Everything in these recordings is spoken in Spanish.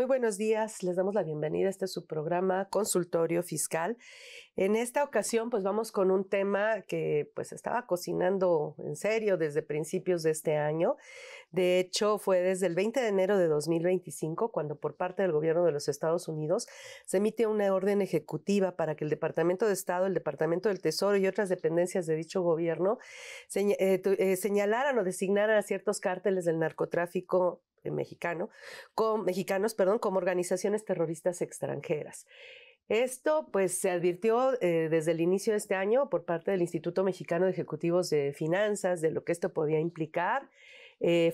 Muy buenos días, les damos la bienvenida a este su programa Consultorio Fiscal. En esta ocasión pues vamos con un tema que pues estaba cocinando en serio desde principios de este año. De hecho fue desde el 20 de enero de 2025 cuando por parte del gobierno de los Estados Unidos se emite una orden ejecutiva para que el Departamento de Estado, el Departamento del Tesoro y otras dependencias de dicho gobierno señalaran o designaran a ciertos cárteles del narcotráfico mexicanos, como organizaciones terroristas extranjeras. Esto pues se advirtió desde el inicio de este año por parte del Instituto Mexicano de Ejecutivos de Finanzas de lo que esto podía implicar.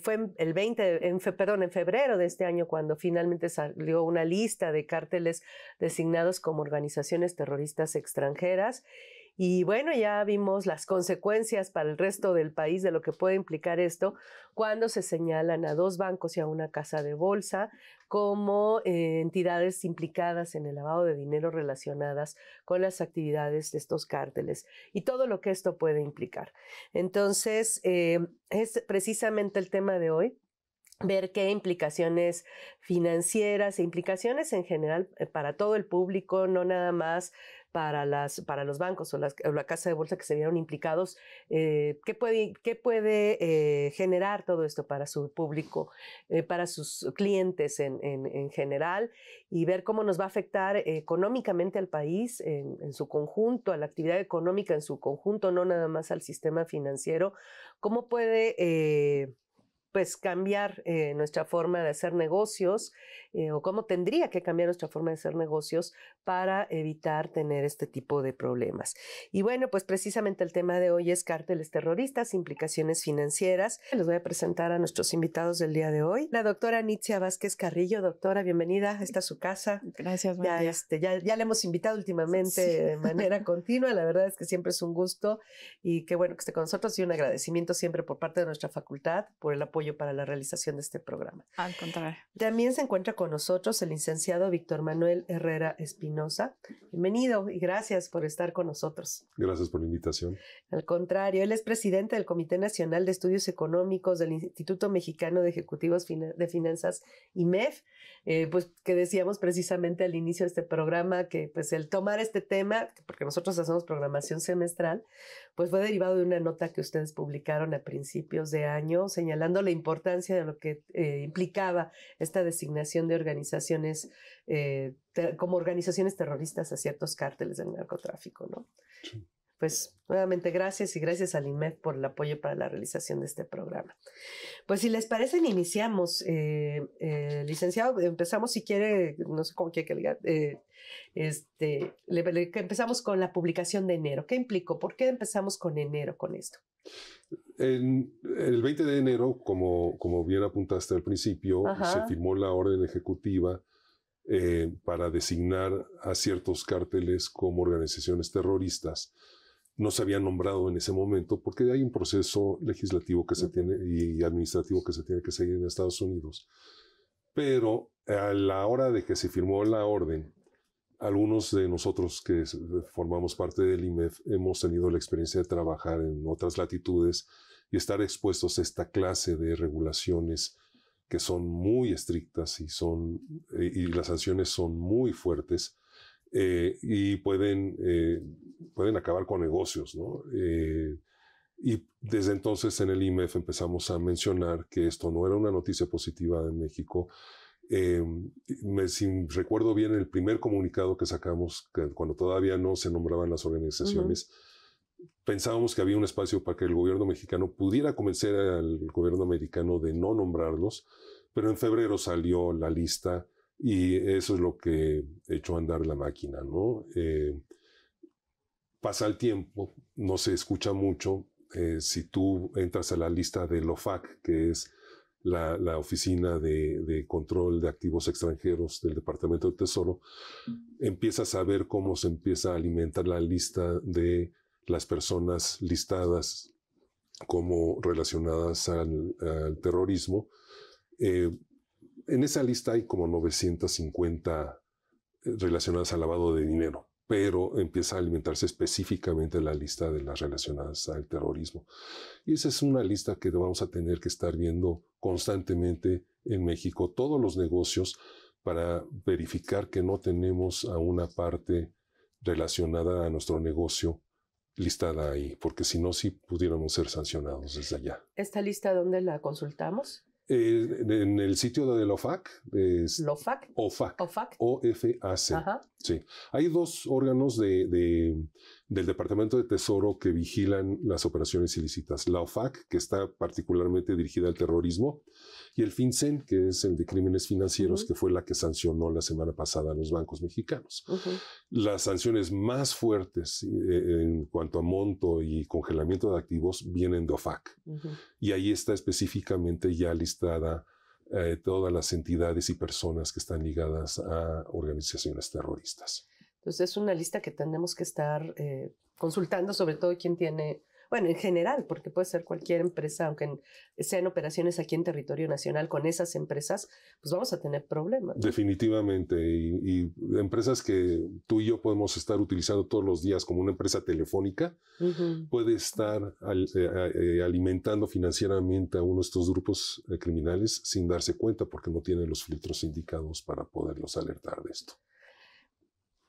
Fue en febrero de este año cuando finalmente salió una lista de cárteles designados como organizaciones terroristas extranjeras. Y bueno, ya vimos las consecuencias para el resto del país de lo que puede implicar esto cuando se señalan a 2 bancos y a una casa de bolsa como entidades implicadas en el lavado de dinero relacionadas con las actividades de estos cárteles y todo lo que esto puede implicar. Entonces, es precisamente el tema de hoy. Ver qué implicaciones financieras e implicaciones en general para todo el público, no nada más para los bancos o la casa de bolsa que se vieron implicados, qué puede generar todo esto para su público, para sus clientes en general, y ver cómo nos va a afectar económicamente al país en su conjunto, a la actividad económica en su conjunto, no nada más al sistema financiero, cómo puede pues cambiar nuestra forma de hacer negocios o cómo tendría que cambiar nuestra forma de hacer negocios para evitar tener este tipo de problemas. Y bueno, pues precisamente el tema de hoy es cárteles terroristas, implicaciones financieras. Les voy a presentar a nuestros invitados del día de hoy. La doctora Nitzia Vázquez Carrillo. Doctora, bienvenida, esta es su casa. Gracias, Ya le hemos invitado últimamente de manera continua. La verdad es que siempre es un gusto y qué bueno que esté con nosotros y un agradecimiento siempre por parte de nuestra facultad por el apoyo para la realización de este programa. Al contrario. También se encuentra con nosotros el licenciado Víctor Manuel Herrera Espinosa. Bienvenido y gracias por estar con nosotros. Gracias por la invitación. Al contrario, él es presidente del Comité Nacional de Estudios Económicos del Instituto Mexicano de Ejecutivos de Finanzas, IMEF, pues que decíamos precisamente al inicio de este programa que pues el tomar este tema, porque nosotros hacemos programación semestral, pues fue derivado de una nota que ustedes publicaron a principios de año señalando la importancia de lo que implicaba esta designación de organizaciones como organizaciones terroristas a ciertos cárteles del narcotráfico, ¿no? Sí. Pues nuevamente gracias y gracias al INMEF por el apoyo para la realización de este programa. Pues si les parece, iniciamos. Licenciado, empezamos si quiere, no sé cómo quiere que le diga, empezamos con la publicación de enero. ¿Qué implicó? ¿Por qué empezamos con enero con esto? El 20 de enero, como bien apuntaste al principio, se firmó la orden ejecutiva para designar a ciertos cárteles como organizaciones terroristas. No se había nombrado en ese momento porque hay un proceso legislativo que se tiene y administrativo que se tiene que seguir en Estados Unidos. Pero a la hora de que se firmó la orden, algunos de nosotros que formamos parte del IMEF hemos tenido la experiencia de trabajar en otras latitudes y estar expuestos a esta clase de regulaciones que son muy estrictas y las sanciones son muy fuertes. Y pueden acabar con negocios, ¿no? Y desde entonces en el IMEF empezamos a mencionar que esto no era una noticia positiva en México. Si recuerdo bien, el primer comunicado que sacamos, cuando todavía no se nombraban las organizaciones, pensábamos que había un espacio para que el gobierno mexicano pudiera convencer al gobierno americano de no nombrarlos, pero en febrero salió la lista. Y eso es lo que echó a andar la máquina, ¿no? Pasa el tiempo, no se escucha mucho. Si tú entras a la lista del OFAC, que es la Oficina de Control de Activos Extranjeros del Departamento del Tesoro, empiezas a ver cómo se empieza a alimentar la lista de las personas listadas como relacionadas al terrorismo. En esa lista hay como 950 relacionadas al lavado de dinero, pero empieza a alimentarse específicamente la lista de las relacionadas al terrorismo. Y esa es una lista que vamos a tener que estar viendo constantemente en México, todos los negocios, para verificar que no tenemos a una parte relacionada a nuestro negocio listada ahí, porque si no, sí pudiéramos ser sancionados desde allá. ¿Esta lista dónde la consultamos? En el sitio de la OFAC. ¿LOFAC? OFAC. OFAC. Ajá. Sí. Hay dos órganos del Departamento de Tesoro que vigilan las operaciones ilícitas. La OFAC, que está particularmente dirigida al terrorismo, y el FinCEN, que es el de crímenes financieros, que fue la que sancionó la semana pasada a los bancos mexicanos. Las sanciones más fuertes en cuanto a monto y congelamiento de activos vienen de OFAC. Y ahí está específicamente ya listada todas las entidades y personas que están ligadas a organizaciones terroristas. Entonces es una lista que tenemos que estar consultando, sobre todo quien tiene, bueno, en general, porque puede ser cualquier empresa, aunque sean operaciones aquí en territorio nacional, con esas empresas, pues vamos a tener problemas, ¿no? Definitivamente, y empresas que tú y yo podemos estar utilizando todos los días, como una empresa telefónica, puede estar alimentando financieramente a uno de estos grupos criminales sin darse cuenta, porque no tiene los filtros indicados para poderlos alertar de esto.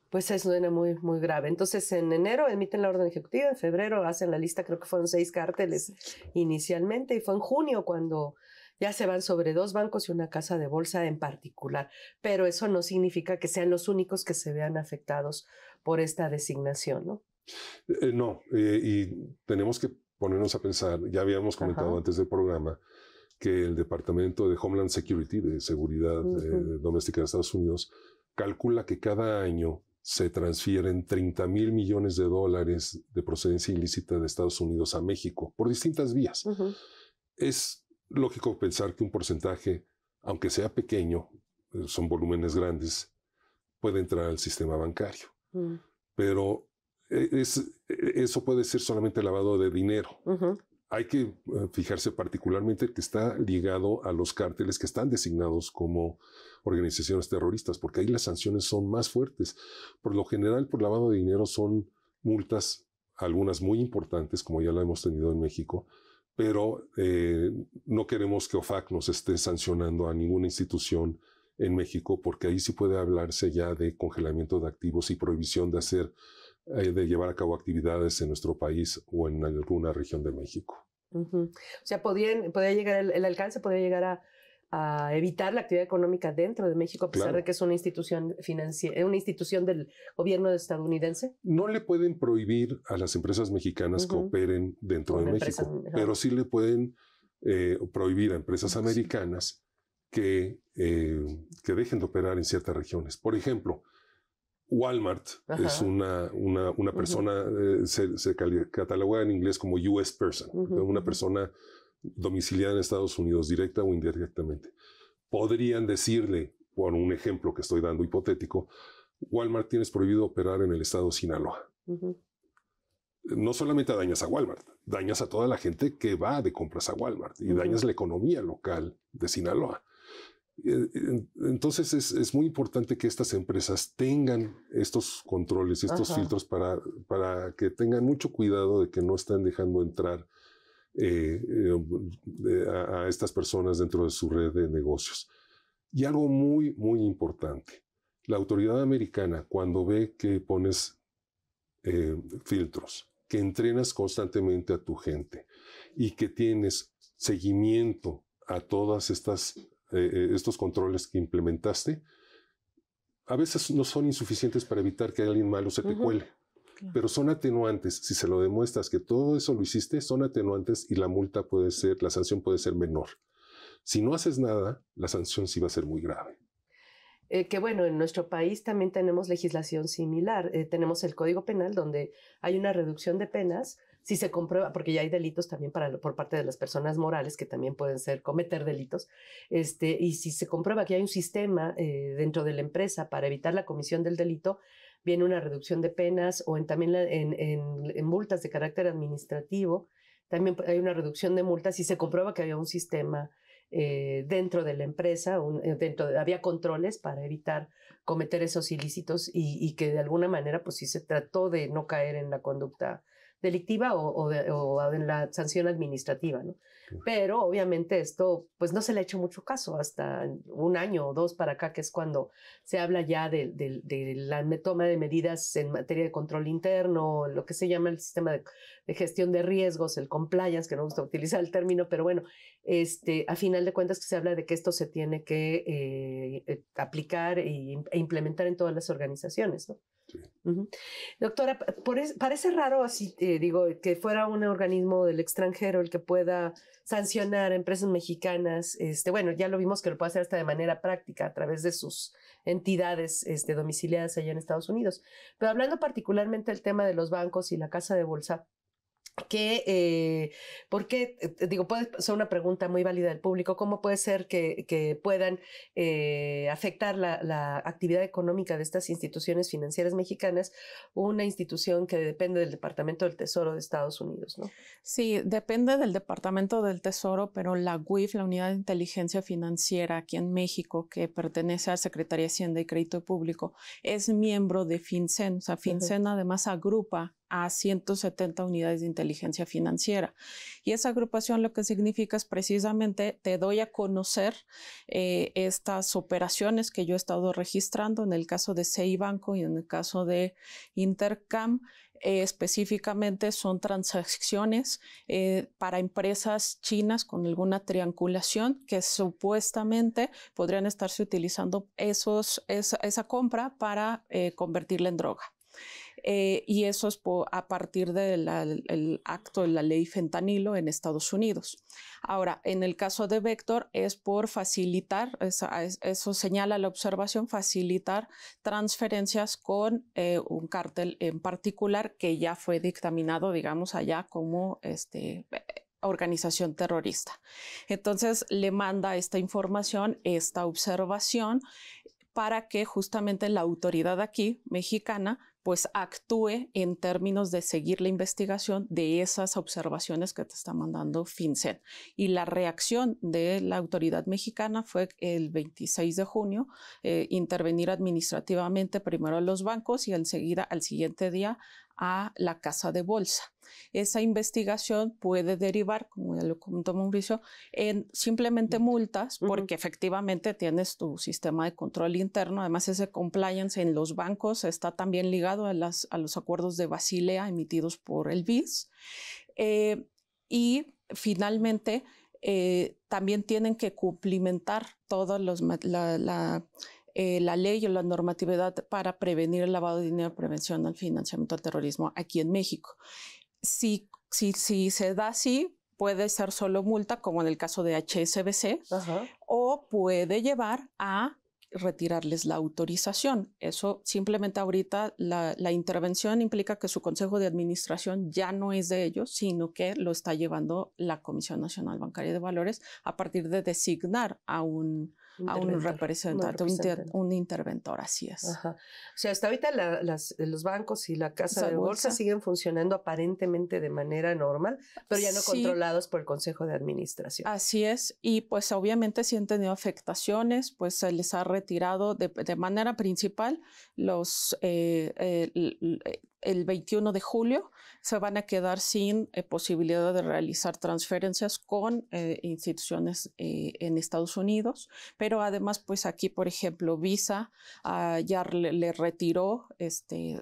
Pues eso suena muy, muy grave. Entonces, en enero emiten la orden ejecutiva, en febrero hacen la lista, creo que fueron 6 cárteles inicialmente, y fue en junio cuando ya se van sobre 2 bancos y una casa de bolsa en particular. Pero eso no significa que sean los únicos que se vean afectados por esta designación, ¿no? No, y tenemos que ponernos a pensar, ya habíamos comentado antes del programa, que el Departamento de Homeland Security, de Seguridad Doméstica de Estados Unidos, calcula que cada año se transfieren $30,000 millones de procedencia ilícita de Estados Unidos a México por distintas vías. Es lógico pensar que un porcentaje, aunque sea pequeño, son volúmenes grandes, puede entrar al sistema bancario. Pero eso puede ser solamente lavado de dinero. Hay que fijarse particularmente que está ligado a los cárteles que están designados como organizaciones terroristas, porque ahí las sanciones son más fuertes. Por lo general, por lavado de dinero son multas, algunas muy importantes, como ya la hemos tenido en México, pero no queremos que OFAC nos esté sancionando a ninguna institución en México, porque ahí sí puede hablarse ya de congelamiento de activos y prohibición de llevar a cabo actividades en nuestro país o en alguna región de México. O sea, podría llegar el alcance podría llegar a evitar la actividad económica dentro de México, a pesar de que es una institución financiera, una institución del gobierno estadounidense. No le pueden prohibir a las empresas mexicanas que operen dentro de México, pero sí le pueden prohibir a empresas americanas que dejen de operar en ciertas regiones. Por ejemplo, Walmart es una persona, se cataloga en inglés como US person, una persona domiciliada en Estados Unidos, directa o indirectamente. Podrían decirle, por un ejemplo que estoy dando hipotético, Walmart tienes prohibido operar en el estado de Sinaloa. No solamente dañas a Walmart, dañas a toda la gente que va de compras a Walmart y dañas la economía local de Sinaloa. Entonces es muy importante que estas empresas tengan estos controles, estos filtros para que tengan mucho cuidado de que no estén dejando entrar a estas personas dentro de su red de negocios. Y algo muy, muy importante, la autoridad americana, cuando ve que pones filtros, que entrenas constantemente a tu gente y que tienes seguimiento a todas estos controles que implementaste, a veces no son insuficientes para evitar que alguien malo se te cuele, pero son atenuantes. Si se lo demuestras que todo eso lo hiciste, son atenuantes y la sanción puede ser menor. Si no haces nada, la sanción sí va a ser muy grave. Que bueno, en nuestro país también tenemos legislación similar. Tenemos el Código Penal, donde hay una reducción de penas si se comprueba, porque ya hay delitos también por parte de las personas morales que también pueden cometer delitos, y si se comprueba que hay un sistema dentro de la empresa para evitar la comisión del delito, viene una reducción de penas, o también en multas de carácter administrativo, también hay una reducción de multas si se comprueba que había un sistema dentro de la empresa, había controles para evitar cometer esos ilícitos y que de alguna manera pues sí se trató de no caer en la conducta delictiva o en la sanción administrativa, ¿no? Pero obviamente esto pues no se le ha hecho mucho caso hasta un año o dos para acá, que es cuando se habla ya de la toma de medidas en materia de control interno, lo que se llama el sistema de gestión de riesgos, el compliance, que no me gusta utilizar el término, pero bueno, a final de cuentas que se habla de que esto se tiene que aplicar e implementar en todas las organizaciones, ¿no? Sí. Doctora, parece raro así, digo, que fuera un organismo del extranjero el que pueda sancionar a empresas mexicanas. Bueno, ya lo vimos que lo puede hacer hasta de manera práctica a través de sus entidades domiciliadas allá en Estados Unidos. Pero hablando particularmente del tema de los bancos y la casa de bolsa, ¿por qué? Digo, puede ser una pregunta muy válida del público. ¿Cómo puede ser que puedan afectar la actividad económica de estas instituciones financieras mexicanas, una institución que depende del Departamento del Tesoro de Estados Unidos, ¿no? Sí, depende del Departamento del Tesoro, pero la UIF, la Unidad de Inteligencia Financiera aquí en México, que pertenece a Secretaría de Hacienda y Crédito Público, es miembro de FinCEN. O sea, FinCEN además agrupa a 170 unidades de inteligencia financiera. Y esa agrupación lo que significa es precisamente te doy a conocer estas operaciones que yo he estado registrando en el caso de CI Banco y en el caso de Intercam. Específicamente son transacciones para empresas chinas con alguna triangulación que supuestamente podrían estarse utilizando esa compra para convertirla en droga. Y eso es a partir del acto de la ley fentanilo en Estados Unidos. Ahora, en el caso de Vector es por facilitar, eso señala la observación, facilitar transferencias con un cártel en particular que ya fue dictaminado, digamos, allá como organización terrorista. Entonces, le manda esta información, esta observación, para que justamente la autoridad aquí, mexicana, pues actúe en términos de seguir la investigación de esas observaciones que te está mandando FinCEN. Y la reacción de la autoridad mexicana fue el 26 de junio, intervenir administrativamente primero a los bancos y enseguida al siguiente día a la casa de bolsa. Esa investigación puede derivar, como ya lo comentó Mauricio, en simplemente multas, porque efectivamente tienes tu sistema de control interno. Además, ese compliance en los bancos está también ligado a los acuerdos de Basilea emitidos por el BIS. Y finalmente, también tienen que cumplimentar toda la ley o la normatividad para prevenir el lavado de dinero, prevención al financiamiento al terrorismo aquí en México. Si se da así, puede ser solo multa, como en el caso de HSBC, o puede llevar a retirarles la autorización. Eso simplemente ahorita la intervención implica que su consejo de administración ya no es de ellos, sino que lo está llevando la Comisión Nacional Bancaria de Valores a partir de designar a un representante, un interventor, así es. O sea, hasta ahorita los bancos y la casa de bolsa siguen funcionando aparentemente de manera normal, pero ya no controlados por el Consejo de Administración. Así es, y pues obviamente sí han tenido afectaciones, pues se les ha retirado de manera principal el 21 de julio se van a quedar sin posibilidad de realizar transferencias con instituciones en Estados Unidos, pero además pues aquí por ejemplo Visa ya le retiró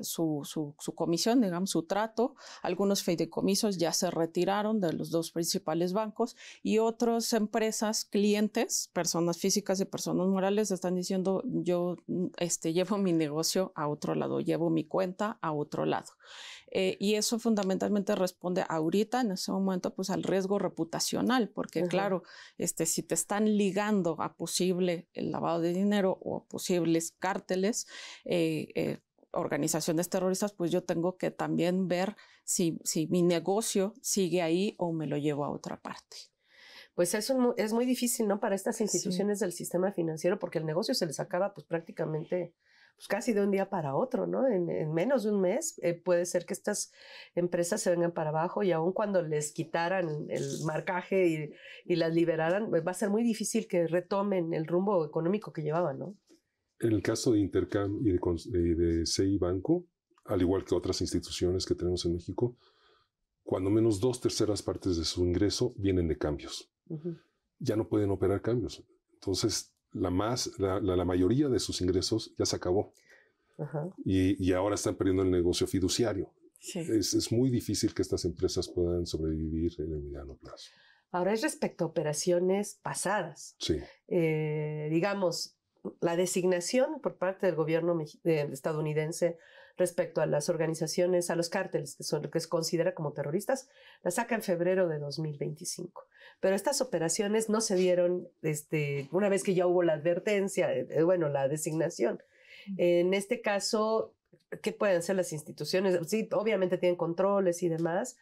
su comisión, digamos su trato, algunos fideicomisos ya se retiraron de los dos principales bancos y otras empresas, clientes, personas físicas y personas morales están diciendo yo llevo mi negocio a otro lado, llevo mi cuenta a otro lado. Y eso fundamentalmente responde ahorita, en ese momento, pues al riesgo reputacional, porque claro, si te están ligando a posible el lavado de dinero o a posibles cárteles, organizaciones terroristas, pues yo tengo que también ver si mi negocio sigue ahí o me lo llevo a otra parte. Pues eso es muy difícil, ¿no? Para estas instituciones del sistema financiero, porque el negocio se les acaba pues prácticamente pues casi de un día para otro, ¿no? En menos de un mes puede ser que estas empresas se vengan para abajo y aun cuando les quitaran el marcaje y las liberaran, va a ser muy difícil que retomen el rumbo económico que llevaban, ¿no? En el caso de Intercam y de CI Banco, al igual que otras instituciones que tenemos en México, cuando menos 2/3 partes de su ingreso vienen de cambios. Ya no pueden operar cambios. Entonces, la mayoría de sus ingresos ya se acabó. Y ahora están perdiendo el negocio fiduciario. Sí. Es muy difícil que estas empresas puedan sobrevivir en el mediano plazo. Ahora es respecto a operaciones pasadas. Sí. Digamos, la designación por parte del gobierno estadounidense respecto a las organizaciones, a los cárteles, que se considera como terroristas, la saca en febrero de 2025. Pero estas operaciones no se dieron una vez que ya hubo la advertencia, la designación. En este caso, ¿qué pueden hacer las instituciones? Sí, obviamente tienen controles y demás,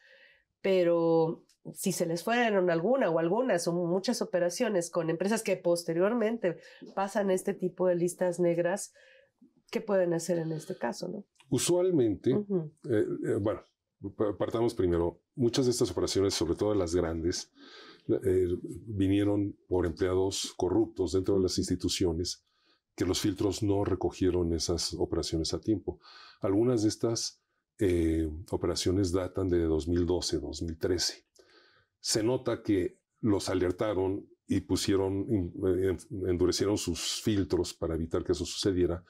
pero si se les fueron algunas o muchas operaciones con empresas que posteriormente pasan este tipo de listas negras, ¿qué pueden hacer en este caso, no? Usualmente, partamos primero, muchas de estas operaciones, sobre todo las grandes, vinieron por empleados corruptos dentro de las instituciones que los filtros no recogieron esas operaciones a tiempo. Algunas de estas operaciones datan de 2012, 2013. Se nota que los alertaron y endurecieron sus filtros para evitar que eso sucediera,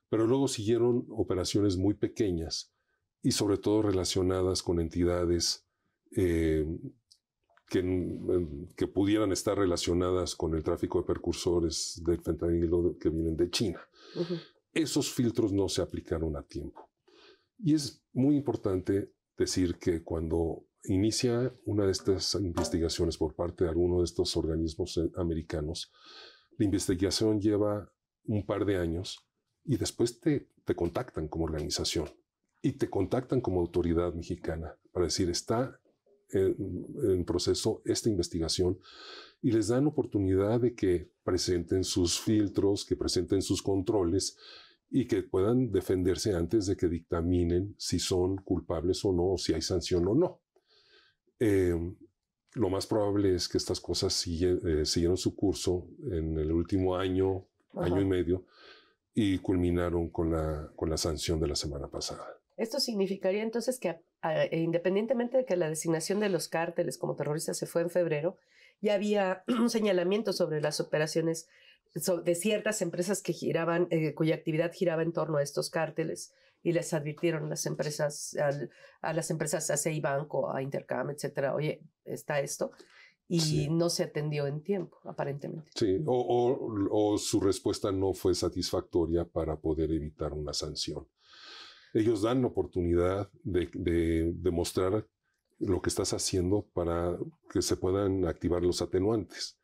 pero luego siguieron operaciones muy pequeñas y sobre todo relacionadas con entidades que pudieran estar relacionadas con el tráfico de precursores del fentanilo que vienen de China. Esos filtros no se aplicaron a tiempo. Y es muy importante decir que cuando inicia una de estas investigaciones por parte de alguno de estos organismos americanos, la investigación lleva un par de años y después te contactan como organización y te contactan como autoridad mexicana para decir, está en proceso esta investigación, y les dan oportunidad de que presenten sus filtros, que presenten sus controles y que puedan defenderse antes de que dictaminen si son culpables o no, o si hay sanción o no. Lo más probable es que estas cosas siguieron su curso en el último año y medio, y culminaron con la sanción de la semana pasada. Esto significaría entonces que independientemente de que la designación de los cárteles como terroristas se fue en febrero, ya había un señalamiento sobre las operaciones de ciertas empresas que giraban, cuya actividad giraba en torno a estos cárteles, y les advirtieron las empresas, a las empresas ACI Banco, a Intercam, etcétera, oye, está esto, y no se atendió en tiempo, aparentemente. Sí, o su respuesta no fue satisfactoria para poder evitar una sanción. Ellos dan la oportunidad de demostrar lo que estás haciendo para que se puedan activar los atenuantes.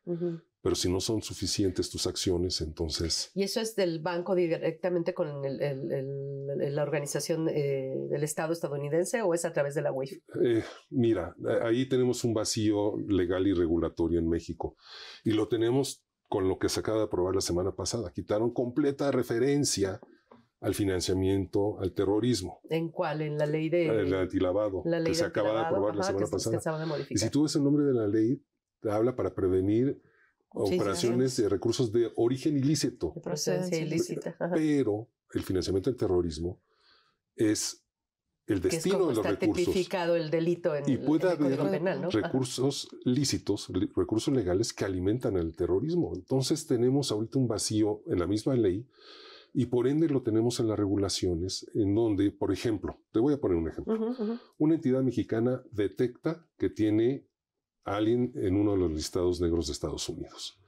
Pero si no son suficientes tus acciones, entonces... ¿Y eso es del banco directamente con la organización del Estado estadounidense, o es a través de la UIF? Mira, ahí tenemos un vacío legal y regulatorio en México. Y lo tenemos con lo que se acaba de aprobar la semana pasada. Quitaron completa referencia al financiamiento, al terrorismo. ¿En cuál? ¿En la ley de...? El antilavado, que se acaba de aprobar la semana pasada. Y si tú ves el nombre de la ley, te habla para prevenir operaciones de recursos de origen ilícito. De procedencia ilícita. Pero el financiamiento del terrorismo es el destino de los recursos. Está tipificado el delito en el Código Penal, ¿no? Recursos lícitos, recursos legales que alimentan el terrorismo. Entonces tenemos ahorita un vacío en la misma ley, y por ende lo tenemos en las regulaciones, en donde, por ejemplo, te voy a poner un ejemplo. Una entidad mexicana detecta que tiene a alguien en uno de los listados negros de Estados Unidos.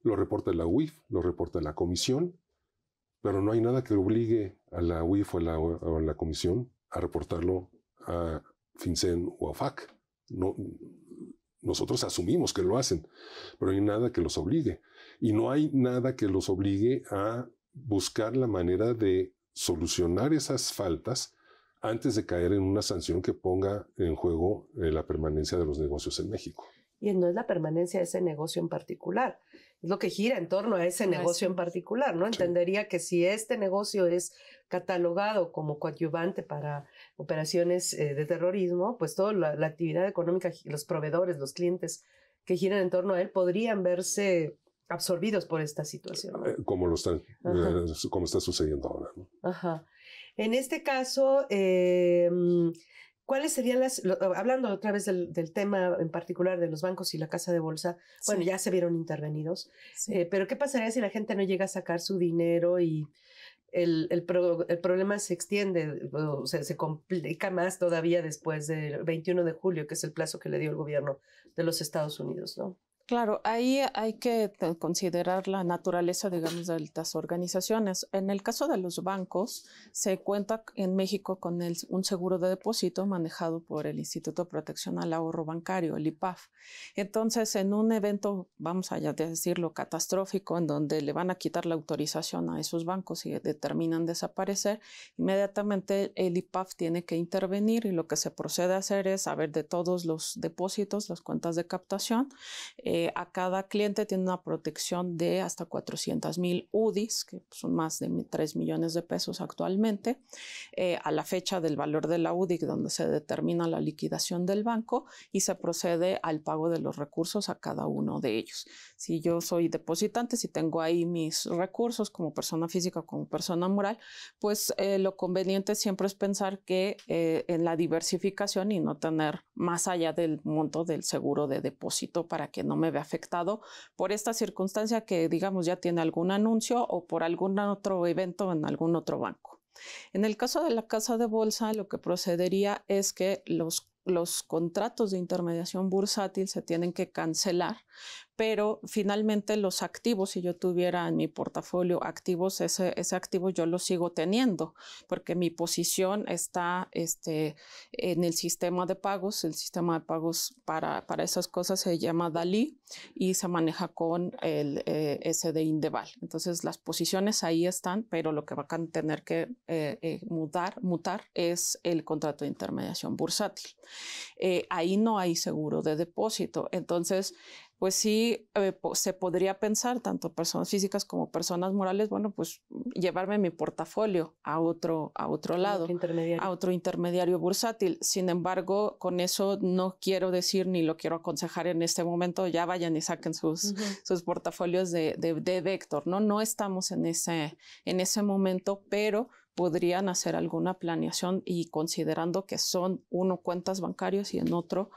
Lo reporta la UIF, lo reporta la comisión, pero no hay nada que obligue a la UIF o a la comisión a reportarlo a FinCEN o a FAC. No, nosotros asumimos que lo hacen, pero no hay nada que los obligue. Y no hay nada que los obligue a buscar la manera de solucionar esas faltas antes de caer en una sanción que ponga en juego la permanencia de los negocios en México. Y no es la permanencia de ese negocio en particular, es lo que gira en torno a ese negocio en particular, ¿no? Entendería que si este negocio es catalogado como coadyuvante para operaciones de terrorismo, pues toda la actividad económica, los proveedores, los clientes que giran en torno a él podrían verse absorbidos por esta situación, ¿no? Como está sucediendo ahora, ¿no? Ajá. En este caso, ¿Cuáles serían hablando otra vez del tema en particular de los bancos y la casa de bolsa? Bueno, ya se vieron intervenidos, pero ¿qué pasaría si la gente no llega a sacar su dinero y el problema se extiende, o sea, se complica más todavía después del 21 de julio, que es el plazo que le dio el gobierno de los Estados Unidos, ¿no? Claro, ahí hay que considerar la naturaleza, digamos, de las organizaciones. En el caso de los bancos, se cuenta en México con un seguro de depósito manejado por el Instituto de Protección al Ahorro Bancario, el IPAF. Entonces, en un evento, vamos a decirlo, catastrófico, en donde le van a quitar la autorización a esos bancos y determinan desaparecer, inmediatamente el IPAF tiene que intervenir y lo que se procede a hacer es saber de todos los depósitos, las cuentas de captación. A cada cliente tiene una protección de hasta 400,000 UDIs, que son más de 3 millones de pesos actualmente, a la fecha del valor de la UDI, donde se determina la liquidación del banco y se procede al pago de los recursos a cada uno de ellos. Si yo soy depositante, si tengo ahí mis recursos como persona física, como persona moral, pues lo conveniente siempre es pensar que en la diversificación y no tener más allá del monto del seguro de depósito para que no me vea afectado por esta circunstancia que, digamos, ya tiene algún anuncio o por algún otro evento en algún otro banco. En el caso de la casa de bolsa, lo que procedería es que los contratos de intermediación bursátil se tienen que cancelar, pero finalmente los activos, si yo tuviera en mi portafolio activos, ese activo yo lo sigo teniendo, porque mi posición está en el sistema de pagos. El sistema de pagos para esas cosas se llama DALI y se maneja con el SD Indeval. Entonces las posiciones ahí están, pero lo que van a tener que mutar es el contrato de intermediación bursátil. Ahí no hay seguro de depósito. Entonces, pues sí, se podría pensar, tanto personas físicas como personas morales, bueno, pues llevarme mi portafolio a otro lado, a otro intermediario bursátil. Sin embargo, con eso no quiero decir ni lo quiero aconsejar en este momento, ya vayan y saquen sus portafolios de Vector, ¿no? No estamos en ese momento, pero podrían hacer alguna planeación y considerando que son uno cuentas bancarias y en otro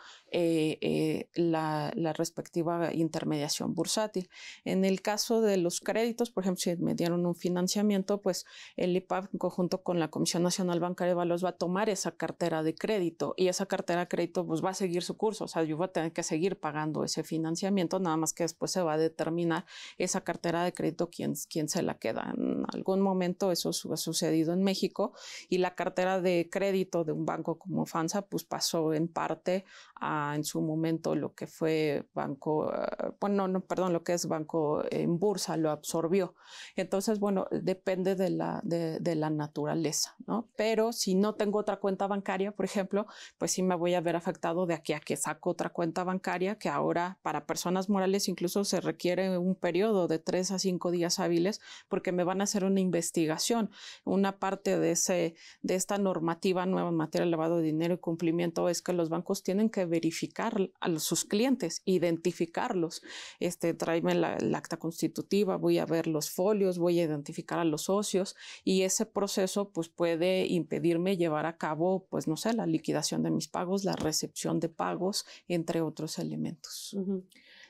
la respectiva intermediación bursátil. En el caso de los créditos, por ejemplo, si me dieron un financiamiento, pues el IPAF en conjunto con la Comisión Nacional Bancaria de Valores va a tomar esa cartera de crédito y esa cartera de crédito pues va a seguir su curso. O sea, yo voy a tener que seguir pagando ese financiamiento, nada más que después se va a determinar esa cartera de crédito quién se la queda. En algún momento eso ha sucedido en México y la cartera de crédito de un banco como FAMSA pues pasó en parte en su momento lo que fue banco, lo que es banco en bursa lo absorbió. Entonces, bueno, depende de la naturaleza, ¿no? Pero si no tengo otra cuenta bancaria, por ejemplo, pues sí me voy a ver afectado de aquí a que saco otra cuenta bancaria, que ahora para personas morales incluso se requiere un periodo de 3 a 5 días hábiles porque me van a hacer una investigación. Una parte de esta normativa nueva en materia de lavado de dinero y cumplimiento es que los bancos tienen que verificar a sus clientes, identificarlos. Tráeme el acta constitutiva, voy a ver los folios, voy a identificar a los socios y ese proceso pues puede impedirme llevar a cabo, pues no sé, la liquidación de mis pagos, la recepción de pagos, entre otros elementos.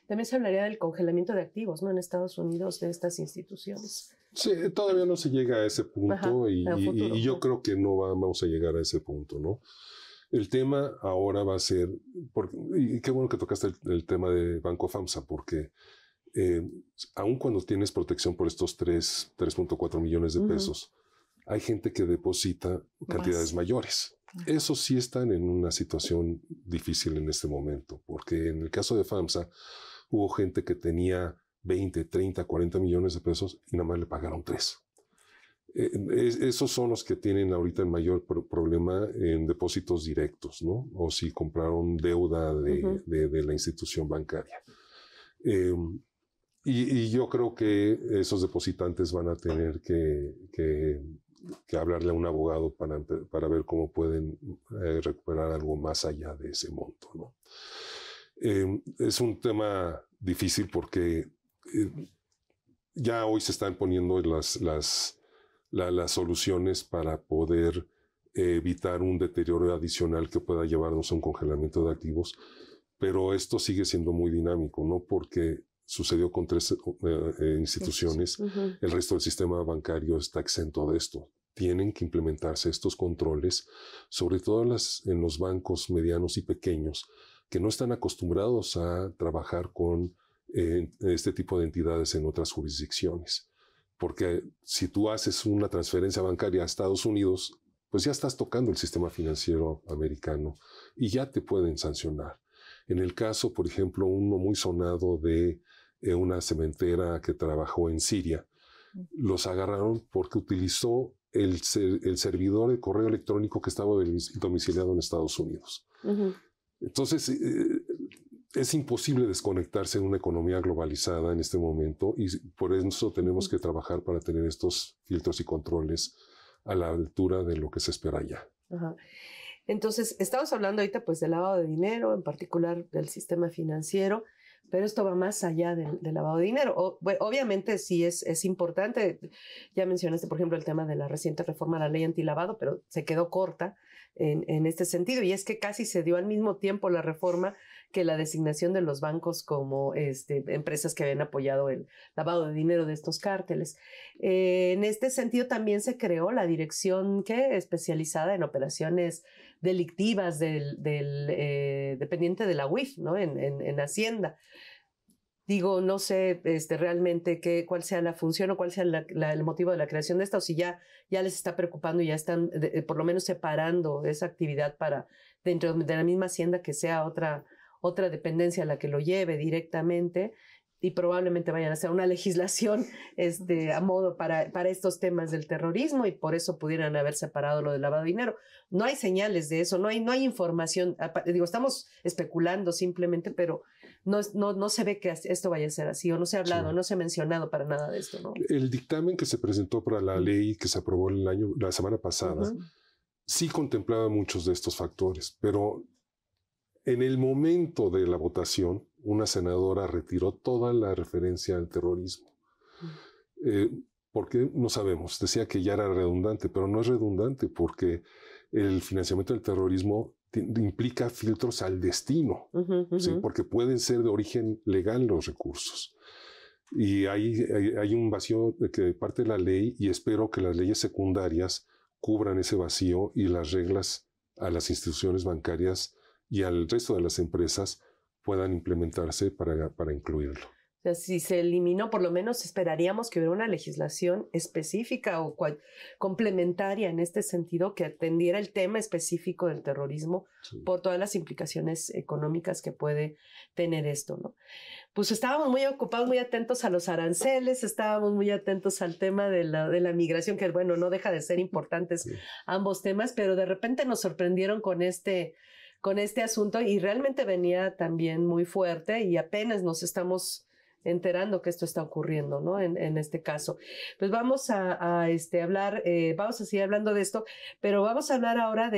También se hablaría del congelamiento de activos, ¿no? En Estados Unidos de estas instituciones. Sí, todavía no se llega a ese punto. Y yo creo que no vamos a llegar a ese punto, ¿no? El tema ahora va a ser, y qué bueno que tocaste el tema de Banco FAMSA, porque aun cuando tienes protección por estos 3.4 millones de pesos, hay gente que deposita cantidades mayores. Esos sí están en una situación difícil en este momento, porque en el caso de FAMSA hubo gente que tenía 20, 30, 40 millones de pesos y nada más le pagaron 3. Esos son los que tienen ahorita el mayor problema en depósitos directos, ¿no? O si compraron deuda de la institución bancaria. Y yo creo que esos depositantes van a tener que hablarle a un abogado para ver cómo pueden recuperar algo más allá de ese monto, ¿no? Es un tema difícil porque ya hoy se están poniendo las soluciones para poder evitar un deterioro adicional que pueda llevarnos a un congelamiento de activos, pero esto sigue siendo muy dinámico, no porque sucedió con 3 instituciones, el resto del sistema bancario está exento de esto. Tienen que implementarse estos controles, sobre todo en los bancos medianos y pequeños, que no están acostumbrados a trabajar con este tipo de entidades en otras jurisdicciones. Porque si tú haces una transferencia bancaria a Estados Unidos, pues ya estás tocando el sistema financiero americano y ya te pueden sancionar. En el caso, por ejemplo, uno muy sonado de una cementera que trabajó en Siria, los agarraron porque utilizó el servidor de correo electrónico que estaba domiciliado en Estados Unidos. Entonces, es imposible desconectarse de una economía globalizada en este momento y por eso tenemos que trabajar para tener estos filtros y controles a la altura de lo que se espera ya. Entonces, estamos hablando ahorita pues del lavado de dinero, en particular del sistema financiero, pero esto va más allá del lavado de dinero. Obviamente sí es importante. Ya mencionaste, por ejemplo, el tema de la reciente reforma a la ley antilavado, pero se quedó corta en este sentido. Y es que casi se dio al mismo tiempo la reforma que la designación de los bancos como empresas que habían apoyado el lavado de dinero de estos cárteles. En este sentido también se creó la dirección especializada en operaciones delictivas dependiente de la UIF, ¿no? en Hacienda. Digo, no sé realmente cuál sea la función o cuál sea el motivo de la creación de esta, o si ya les está preocupando y ya están por lo menos separando esa actividad para dentro de la misma Hacienda que sea otra dependencia a la que lo lleve directamente, y probablemente vayan a hacer una legislación a modo para estos temas del terrorismo, y por eso pudieran haber separado lo del lavado de dinero. No hay señales de eso, no hay información. Digo, estamos especulando simplemente, pero no se ve que esto vaya a ser así, o no se ha hablado, no se ha mencionado para nada de esto, ¿no? El dictamen que se presentó para la ley que se aprobó la semana pasada sí contemplaba muchos de estos factores, pero en el momento de la votación, una senadora retiró toda la referencia al terrorismo. ¿Por qué? No sabemos. Decía que ya era redundante, pero no es redundante porque el financiamiento del terrorismo implica filtros al destino, ¿sí? Porque pueden ser de origen legal los recursos. Y hay un vacío de parte de la ley, y espero que las leyes secundarias cubran ese vacío y las reglas a las instituciones bancarias y al resto de las empresas puedan implementarse para incluirlo. O sea, si se eliminó, por lo menos esperaríamos que hubiera una legislación específica o complementaria en este sentido que atendiera el tema específico del terrorismo por todas las implicaciones económicas que puede tener esto, ¿no? Pues estábamos muy ocupados, muy atentos a los aranceles, estábamos muy atentos al tema de la migración, que bueno, no deja de ser importantes ambos temas, pero de repente nos sorprendieron con este asunto, y realmente venía también muy fuerte y apenas nos estamos enterando que esto está ocurriendo, ¿no? En este caso. Pues vamos a hablar, vamos a seguir hablando de esto, pero vamos a hablar ahora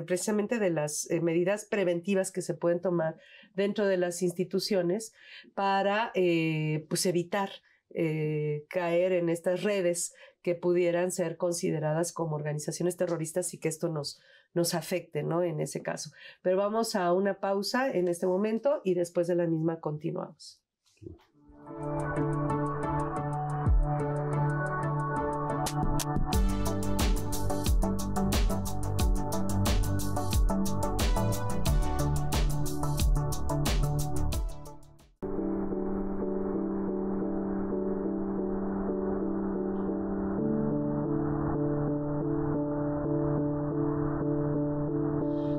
precisamente de las medidas preventivas que se pueden tomar dentro de las instituciones para evitar caer en estas redes que pudieran ser consideradas como organizaciones terroristas y que esto nos afecte, ¿no? En ese caso. Pero vamos a una pausa en este momento y después de la misma continuamos.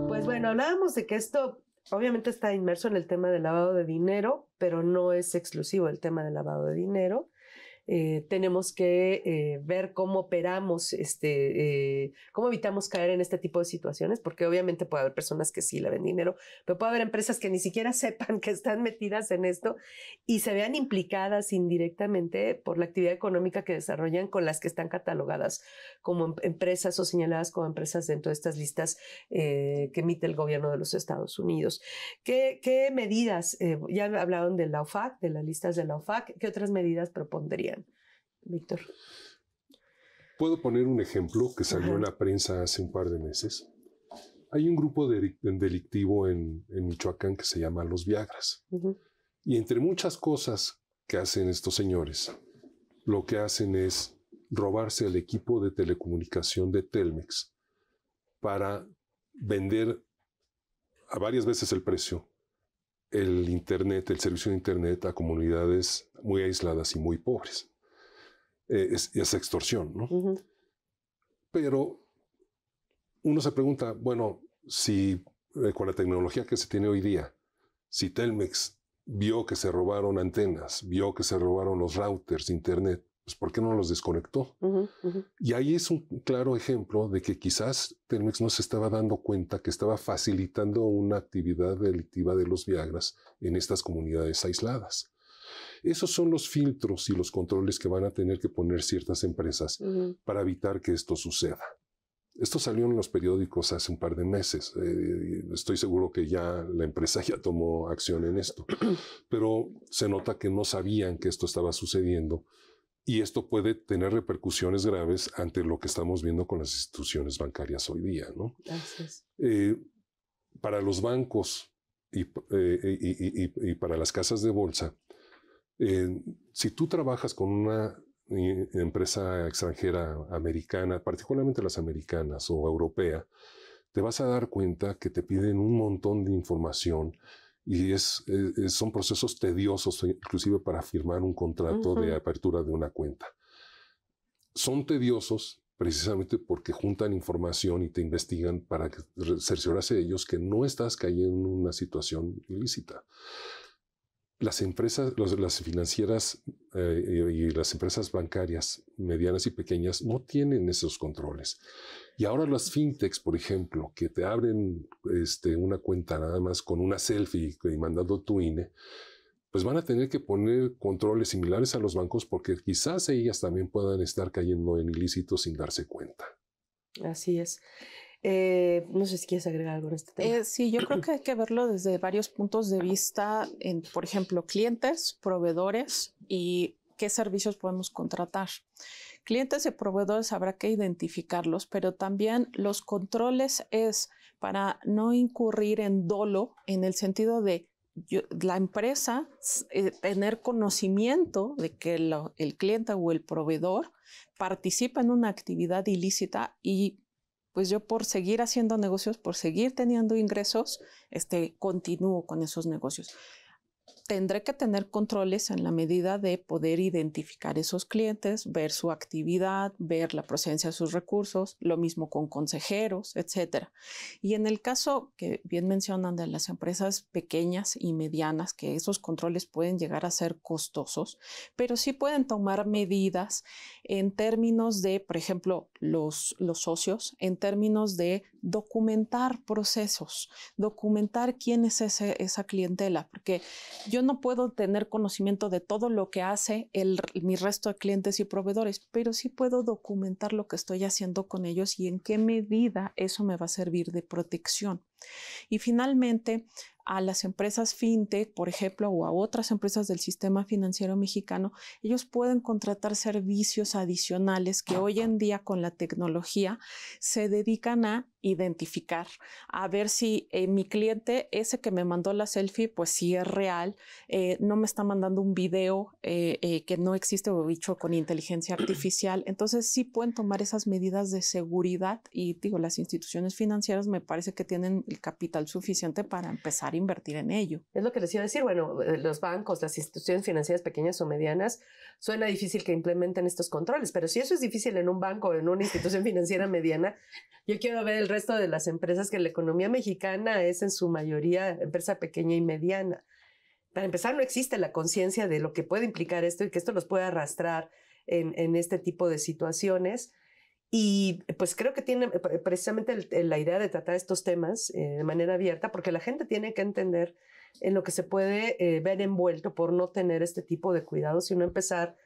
Pues bueno, hablábamos de que esto obviamente está inmerso en el tema del lavado de dinero, pero no es exclusivo el tema del lavado de dinero. Tenemos que ver cómo operamos, cómo evitamos caer en este tipo de situaciones, porque obviamente puede haber personas que sí le ven dinero, pero puede haber empresas que ni siquiera sepan que están metidas en esto y se vean implicadas indirectamente por la actividad económica que desarrollan, con las que están catalogadas como empresas o señaladas como empresas dentro de estas listas que emite el gobierno de los Estados Unidos. ¿Qué medidas? Ya hablaron de la OFAC, de las listas de la OFAC. ¿Qué otras medidas propondrían, Víctor? Puedo poner un ejemplo que salió en la prensa hace un par de meses. Hay un grupo delictivo en Michoacán que se llama Los Viagras. Y entre muchas cosas que hacen estos señores, lo que hacen es robarse el equipo de telecomunicación de Telmex para vender a varias veces el precio el internet, el servicio de internet a comunidades muy aisladas y muy pobres. Es extorsión, ¿no? Pero uno se pregunta, bueno, si con la tecnología que se tiene hoy día, si Telmex vio que se robaron antenas, vio que se robaron los routers de internet, pues ¿por qué no los desconectó? Y ahí es un claro ejemplo de que quizás Telmex no se estaba dando cuenta que estaba facilitando una actividad delictiva de los Viagras en estas comunidades aisladas. Esos son los filtros y los controles que van a tener que poner ciertas empresas para evitar que esto suceda. Esto salió en los periódicos hace un par de meses. Estoy seguro que ya la empresa ya tomó acción en esto, pero se nota que no sabían que esto estaba sucediendo. Y esto puede tener repercusiones graves ante lo que estamos viendo con las instituciones bancarias hoy día, ¿no? Gracias. Para los bancos y para las casas de bolsa, si tú trabajas con una empresa extranjera americana, particularmente las americanas o europea, te vas a dar cuenta que te piden un montón de información y son procesos tediosos, inclusive para firmar un contrato de apertura de una cuenta. Son tediosos precisamente porque juntan información y te investigan para cerciorarse de ellos que no estás cayendo en una situación ilícita. Las empresas, las financieras y las empresas bancarias medianas y pequeñas no tienen esos controles. Y ahora las fintechs, por ejemplo, que te abren una cuenta nada más con una selfie y mandando tu INE, pues van a tener que poner controles similares a los bancos porque quizás ellas también puedan estar cayendo en ilícitos sin darse cuenta. Así es. No sé si quieres agregar algo en este tema. Sí, yo creo que hay que verlo desde varios puntos de vista, por ejemplo, clientes, proveedores y qué servicios podemos contratar. Clientes y proveedores habrá que identificarlos, pero también los controles es para no incurrir en dolo en el sentido de la empresa tener conocimiento de que el cliente o el proveedor participa en una actividad ilícita y pues yo por seguir haciendo negocios, por seguir teniendo ingresos, continúo con esos negocios. Tendré que tener controles en la medida de poder identificar esos clientes, ver su actividad, ver la procedencia de sus recursos, lo mismo con consejeros, etc. Y en el caso que bien mencionan de las empresas pequeñas y medianas, que esos controles pueden llegar a ser costosos, pero sí pueden tomar medidas en términos de, por ejemplo, los socios, en términos de documentar procesos, documentar quién es esa clientela, porque yo no puedo tener conocimiento de todo lo que hace mi resto de clientes y proveedores, pero sí puedo documentar lo que estoy haciendo con ellos y en qué medida eso me va a servir de protección. Y finalmente, a las empresas fintech, por ejemplo, o a otras empresas del sistema financiero mexicano, ellos pueden contratar servicios adicionales que hoy en día con la tecnología se dedican a identificar, a ver si mi cliente, ese que me mandó la selfie, pues sí es real, no me está mandando un video que no existe o dicho con inteligencia artificial. Entonces sí pueden tomar esas medidas de seguridad y digo, las instituciones financieras me parece que tienen el capital suficiente para empezar a invertir en ello. Es lo que les iba a decir, bueno, los bancos, las instituciones financieras pequeñas o medianas, suena difícil que implementen estos controles, pero si eso es difícil en un banco o en una institución financiera mediana, yo quiero ver el resto de las empresas que la economía mexicana es en su mayoría empresa pequeña y mediana. Para empezar, no existe la conciencia de lo que puede implicar esto y que esto los puede arrastrar en este tipo de situaciones. Y pues creo que tiene precisamente la idea de tratar estos temas de manera abierta, porque la gente tiene que entender en lo que se puede ver envuelto por no tener este tipo de cuidados y no empezar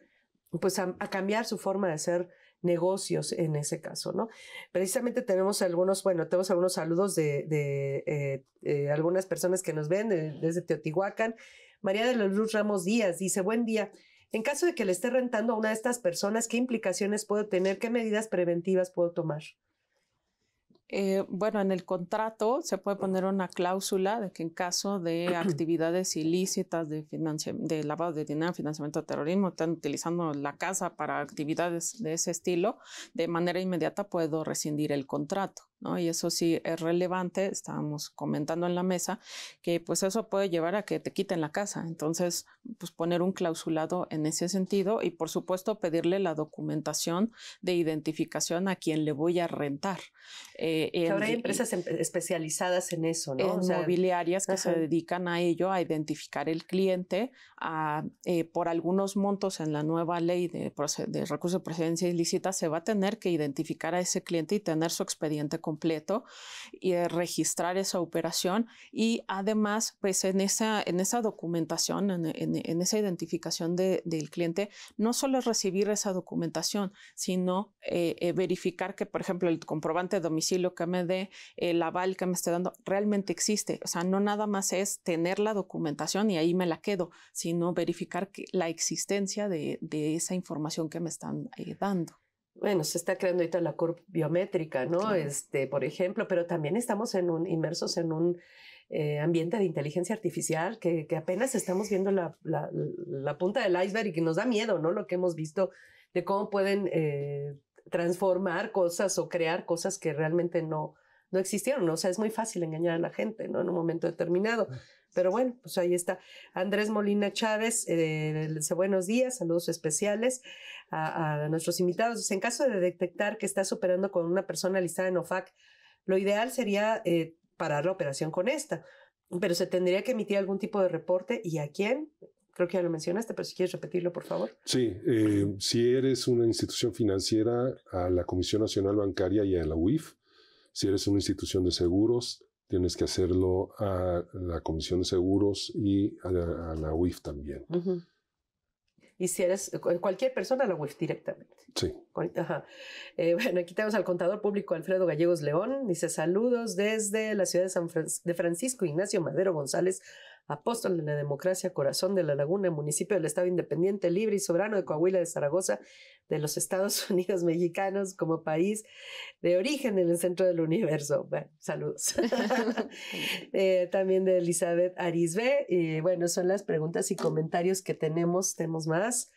pues a cambiar su forma de hacer negocios en ese caso, ¿no? Precisamente tenemos algunos saludos de algunas personas que nos ven desde Teotihuacán. María de la Luz Ramos Díaz dice, buen día. En caso de que le esté rentando a una de estas personas, ¿qué implicaciones puedo tener? ¿Qué medidas preventivas puedo tomar? Bueno, en el contrato se puede poner una cláusula de que en caso de actividades ilícitas de lavado de dinero, financiamiento de terrorismo, están utilizando la casa para actividades de ese estilo, de manera inmediata puedo rescindir el contrato, ¿no? Y eso sí es relevante, estábamos comentando en la mesa, que pues eso puede llevar a que te quiten la casa. Entonces, pues poner un clausulado en ese sentido y por supuesto pedirle la documentación de identificación a quien le voy a rentar. Que ahora hay empresas especializadas en eso, ¿no? En mobiliarias que se dedican a ello, a identificar el cliente, por algunos montos en la nueva ley de recursos de procedencia ilícita se va a tener que identificar a ese cliente y tener su expediente completo y registrar esa operación y además pues en esa documentación, en esa identificación del cliente, no solo es recibir esa documentación, sino verificar que, por ejemplo, el comprobante de domicilio que me dé, el aval que me esté dando, realmente existe. O sea, no nada más es tener la documentación y ahí me la quedo, sino verificar la existencia de esa información que me están dando. Bueno, se está creando ahorita la curva biométrica, ¿no? Claro. Por ejemplo, pero también estamos inmersos en un ambiente de inteligencia artificial que apenas estamos viendo la punta del iceberg y que nos da miedo, ¿no? Lo que hemos visto de cómo pueden transformar cosas o crear cosas que realmente no existieron, ¿no? O sea, es muy fácil engañar a la gente, ¿no? En un momento determinado. Pero bueno, pues ahí está. Andrés Molina Chávez, dice buenos días, saludos especiales a nuestros invitados. En caso de detectar que estás operando con una persona listada en OFAC, lo ideal sería parar la operación con esta, pero se tendría que emitir algún tipo de reporte. ¿Y a quién? Creo que ya lo mencionaste, pero si quieres repetirlo, por favor. Sí, si eres una institución financiera, a la Comisión Nacional Bancaria y a la UIF. Si eres una institución de seguros, tienes que hacerlo a la Comisión de Seguros y a la UIF también. Uh-huh. Y si eres cualquier persona, a la UIF directamente. Sí. Ajá. Bueno, aquí tenemos al contador público Alfredo Gallegos León. Dice, saludos desde la ciudad de Francisco Ignacio Madero González, apóstol de la democracia, corazón de la laguna, municipio del Estado Independiente, libre y soberano de Coahuila de Zaragoza, de los Estados Unidos mexicanos, como país de origen en el centro del universo. Bueno, saludos. También de Elizabeth Arisbe. Bueno, son las preguntas y comentarios que tenemos. Tenemos más.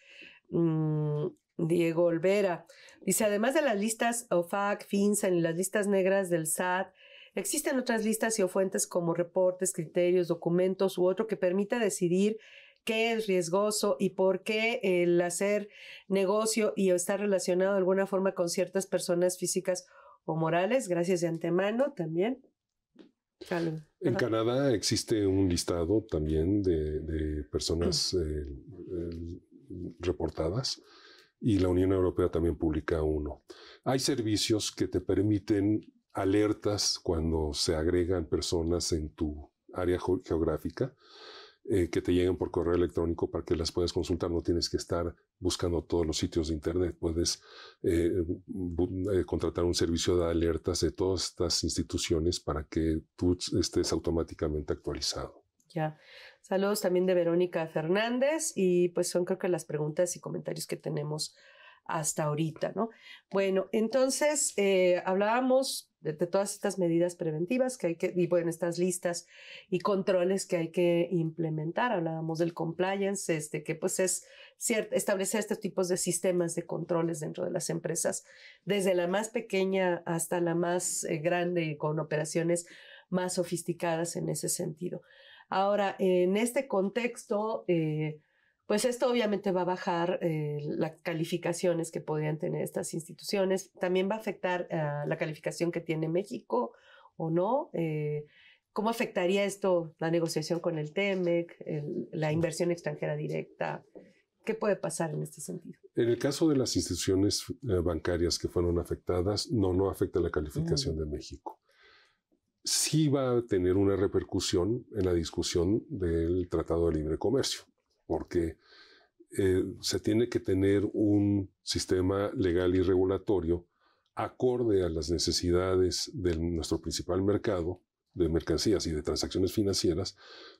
Diego Olvera dice, además de las listas OFAC, FinCEN y las listas negras del SAT, ¿existen otras listas y o fuentes como reportes, criterios, documentos u otro que permita decidir qué es riesgoso y por qué el hacer negocio y estar relacionado de alguna forma con ciertas personas físicas o morales? Gracias de antemano también. En Canadá existe un listado también de personas reportadas y la Unión Europea también publica uno. Hay servicios que te permiten alertas cuando se agregan personas en tu área geográfica que te llegan por correo electrónico para que las puedas consultar. No tienes que estar buscando todos los sitios de internet. Puedes contratar un servicio de alertas de todas estas instituciones para que tú estés automáticamente actualizado. Ya. Saludos también de Verónica Fernández y pues son creo que las preguntas y comentarios que tenemos hasta ahorita, ¿no? Bueno, entonces hablábamos de todas estas medidas preventivas que hay que, y bueno, estas listas y controles que hay que implementar. Hablábamos del compliance, que pues es establecer estos tipos de sistemas de controles dentro de las empresas, desde la más pequeña hasta la más grande, con operaciones más sofisticadas en ese sentido. Ahora, en este contexto, pues esto obviamente va a bajar las calificaciones que podrían tener estas instituciones. También va a afectar la calificación que tiene México o no. ¿Cómo afectaría esto la negociación con el TEMEC, la inversión extranjera directa? ¿Qué puede pasar en este sentido? En el caso de las instituciones bancarias que fueron afectadas, no afecta la calificación de México. Sí va a tener una repercusión en la discusión del Tratado de Libre Comercio, porque se tiene que tener un sistema legal y regulatorio acorde a las necesidades de nuestro principal mercado, de mercancías y de transacciones financieras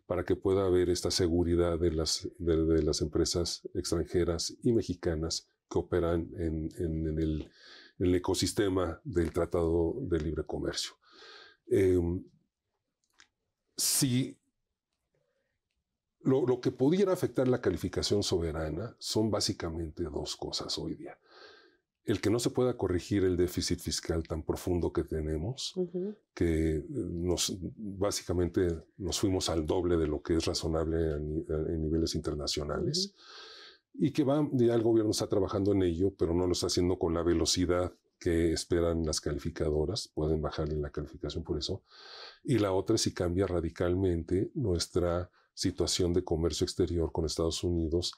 para que pueda haber esta seguridad de las empresas extranjeras y mexicanas que operan en el ecosistema del Tratado de Libre Comercio. Si lo que pudiera afectar la calificación soberana son básicamente dos cosas hoy día. El que no se pueda corregir el déficit fiscal tan profundo que tenemos, que básicamente nos fuimos al doble de lo que es razonable en niveles internacionales, y que ya el gobierno está trabajando en ello, pero no lo está haciendo con la velocidad que esperan las calificadoras, pueden bajarle la calificación por eso. Y la otra es si cambia radicalmente nuestra situación de comercio exterior con Estados Unidos,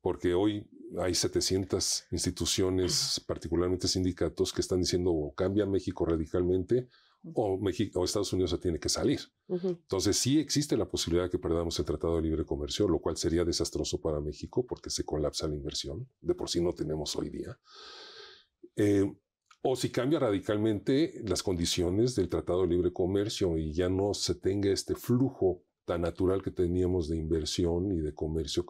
porque hoy hay 700 instituciones, particularmente sindicatos, que están diciendo o cambia México radicalmente o Estados Unidos se tiene que salir. Entonces sí existe la posibilidad de que perdamos el Tratado de Libre Comercio, lo cual sería desastroso para México porque se colapsa la inversión. De por sí no tenemos hoy día. O si cambia radicalmente las condiciones del Tratado de Libre Comercio y ya no se tenga este flujo tan natural que teníamos de inversión y de comercio